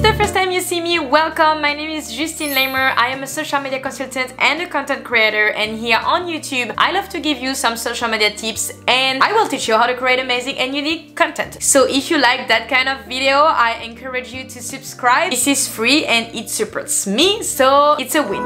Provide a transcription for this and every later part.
it's the first time you see me, welcome. My name is Justine Lamer. I am a social media consultant and a content creator, and here on YouTube I love to give you some social media tips and I will teach you how to create amazing and unique content. So if you like that kind of video, I encourage you to subscribe. This is free and it supports me, so it's a win.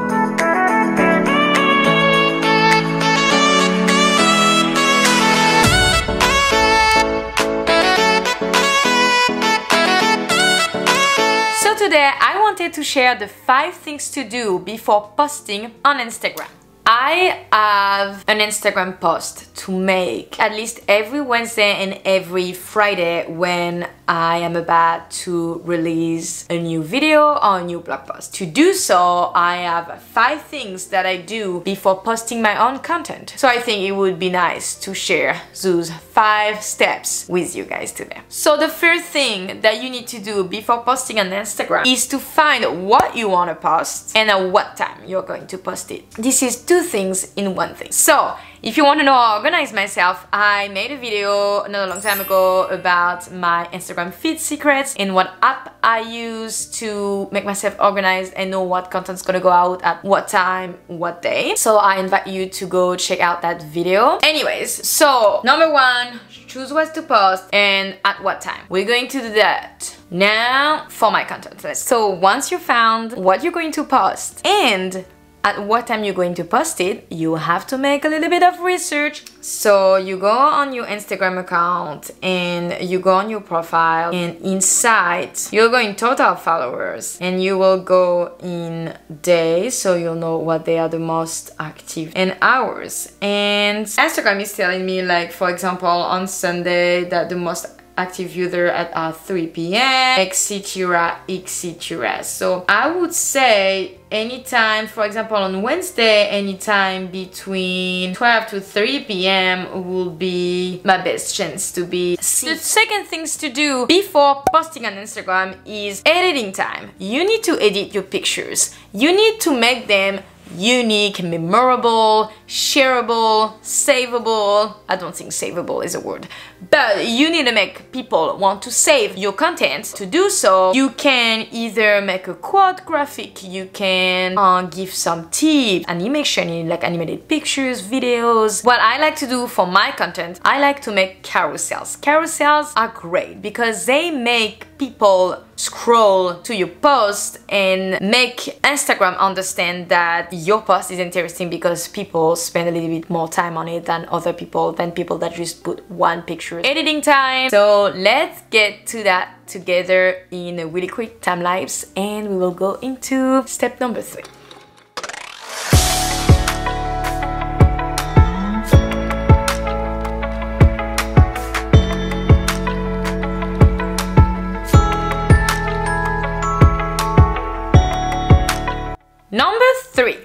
Today I wanted to share the 5 things to do before posting on Instagram. I have an Instagram post to make at least every Wednesday and every Friday when I am about to release a new video or a new blog post. To do so, I have 5 things that I do before posting my own content. So I think it would be nice to share those 5 steps with you guys today. So the first thing that you need to do before posting on Instagram is to find what you want to post and at what time you're going to post it. This is 2 things in 1 thing. So if you want to know how I organize myself, I made a video not a long time ago about my Instagram feed secrets and what app I use to make myself organized and know what content's gonna go out at what time, what day. So I invite you to go check out that video. Anyways, so number 1, choose what to post and at what time. We're going to do that now for my content list. So once you found what you're going to post and at what time you're going to post it, you have to make a little bit of research. So you go on your Instagram account and you go on your profile, and inside you're going total followers and you will go in days, so you'll know what they are the most active, and hours. And Instagram is telling me, like, for example, on Sunday that the most active user at 3 p.m, etc, etc. So I would say anytime, for example on Wednesday, anytime between 12 to 3 p.m will be my best chance to be seen. The second things to do before posting on Instagram is editing time. You need to edit your pictures. You need to make them unique, memorable, shareable, savable. I don't think savable is a word, but you need to make people want to save your content. To do so, you can either make a quote graphic, you can give some tips, animation in like animated pictures, videos. What I like to do for my content, I like to make carousels. Carousels are great because they make people scroll to your post and make Instagram understand that your post is interesting because people spend a little bit more time on it than other people, than people that just put one picture. Editing time. So let's get to that together in a really quick time lapse, and we will go into step number 3. Number 3,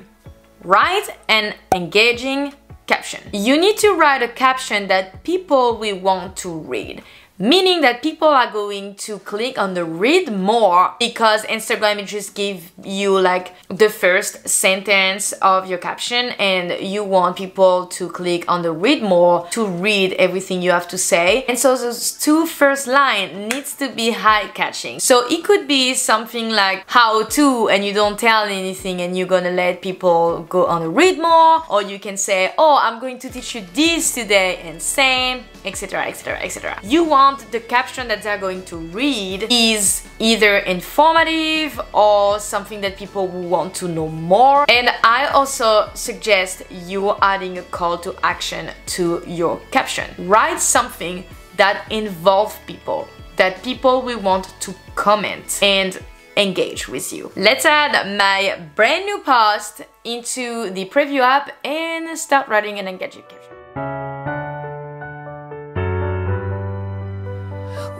write an engaging caption. You need to write a caption that people will want to read. Meaning that people are going to click on the read more, because Instagram just give you like the first sentence of your caption and you want people to click on the read more to read everything you have to say. And so those 2 first lines needs to be eye-catching. So it could be something like how to, and you don't tell anything and you're gonna let people go on the read more, or you can say, oh, I'm going to teach you this today and same, etc, etc, etc. You want the caption that they're going to read is either informative or something that people will want to know more. And I also suggest you adding a call to action to your caption. Write something that involves people, that people will want to comment and engage with you. Let's add my brand new post into the preview app and start writing an engaging caption.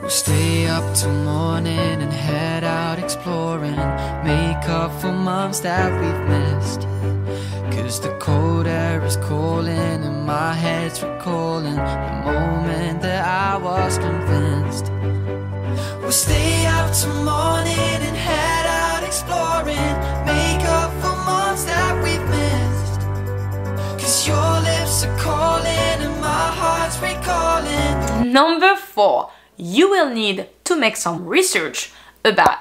We'll stay up till morning and head out exploring, make up for months that we've missed. Cause the cold air is calling and my head's recalling the moment that I was convinced. We'll stay up till morning and head out exploring, make up for months that we've missed. Cause your lips are calling and my heart's recalling. Number 4. You will need to make some research about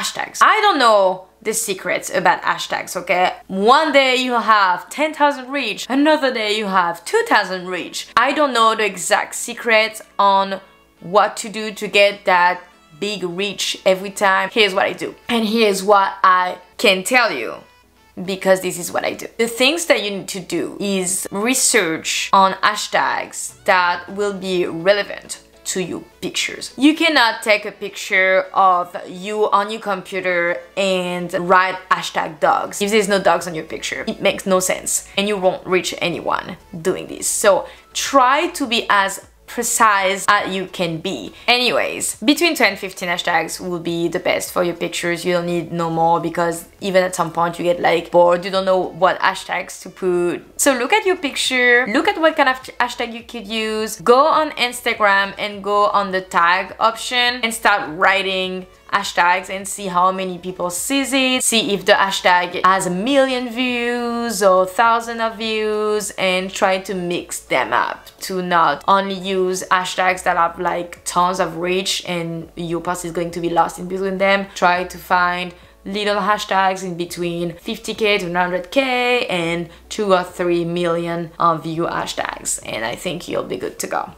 hashtags. I don't know the secrets about hashtags, okay? One day you have 10,000 reach, another day you have 2,000 reach. I don't know the exact secrets on what to do to get that big reach every time. Here's what I do, and here's what I can tell you, because this is what I do. The things that you need to do is research on hashtags that will be relevant to your pictures. You cannot take a picture of you on your computer and write hashtag dogs if there's no dogs on your picture. It makes no sense and you won't reach anyone doing this. So try to be as precise as you can be. Anyways, between 10 and 15 hashtags will be the best for your pictures. You don't need no more, because even at some point you get like bored, you don't know what hashtags to put. So look at your picture, look at what kind of hashtag you could use, go on Instagram and go on the tag option and start writing hashtags and see how many people sees it, see if the hashtag has 1 million views or 1,000 of views, and try to mix them up to not only use hashtags that have like tons of reach and your post is going to be lost in between them. Try to find little hashtags in between 50k to 100k and 2 or 3 million view hashtags, and I think you'll be good to go.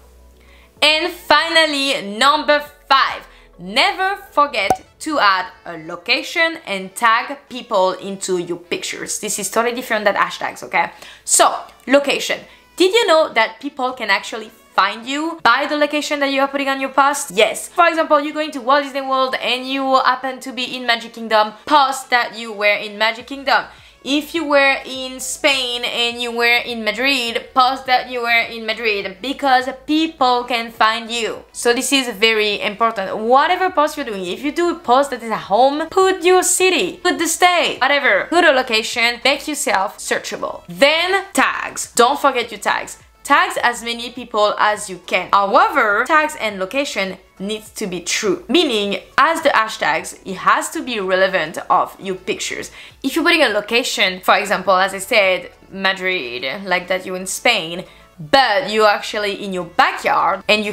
And finally, number 5. Never forget to add a location and tag people into your pictures. This is totally different than hashtags, okay? So, location. Did you know that people can actually find you by the location that you are putting on your post? Yes. For example, you're going to Walt Disney World and you happen to be in Magic Kingdom, post that you were in Magic Kingdom. If you were in Spain and you were in Madrid, post that you were in Madrid, because people can find you. So this is very important. Whatever post you're doing, if you do a post that is at home, put your city, put the state, whatever. Put a location, make yourself searchable. Then tags. Don't forget your tags. Tags as many people as you can. However, tags and location needs to be true, meaning as the hashtags, it has to be relevant of your pictures. If you're putting a location, for example, as I said, Madrid, like that you're in Spain, but you're actually in your backyard and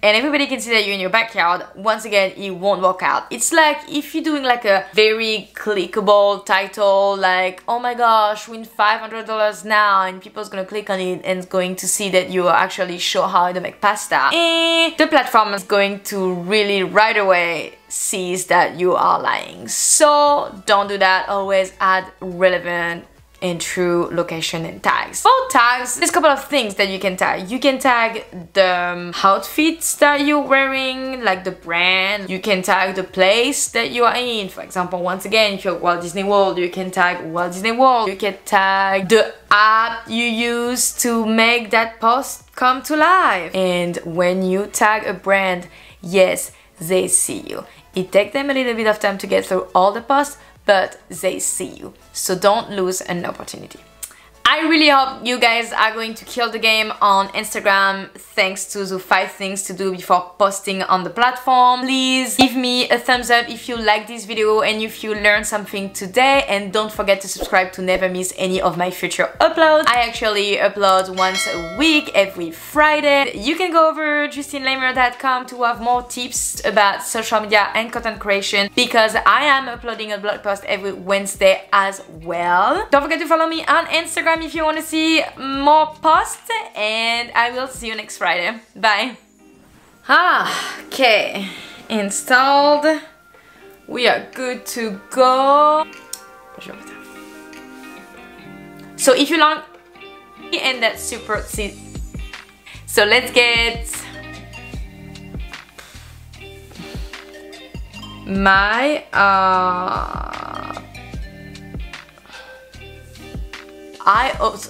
everybody can see that you're in your backyard, once again, it won't work out. It's like if you're doing like a very clickable title, like, oh my gosh, win $500 now, and people's gonna click on it and going to see that you actually show how to make pasta, and the platform is going to really right away sees that you are lying. So don't do that. Always add relevant and true location and tags. For tags, there's a couple of things that you can tag. You can tag the outfits that you're wearing, like the brand. You can tag the place that you are in. For example, once again, if you're at Walt Disney World, you can tag Walt Disney World. You can tag the app you use to make that post come to life. And when you tag a brand, yes, they see you. It takes them a little bit of time to get through all the posts, but they see you. So don't lose an opportunity. I really hope you guys are going to kill the game on Instagram thanks to the 5 things to do before posting on the platform. Please give me a thumbs up if you like this video and if you learned something today, and don't forget to subscribe to never miss any of my future uploads. I actually upload once a week, every Friday. You can go over justinelehmer.com to have more tips about social media and content creation, because I am uploading a blog post every Wednesday as well. Don't forget to follow me on Instagram if you want to see more posts, and I will see you next Friday. Bye. Okay, installed. We are good to go. So if you long, and that's super. So let's get my I also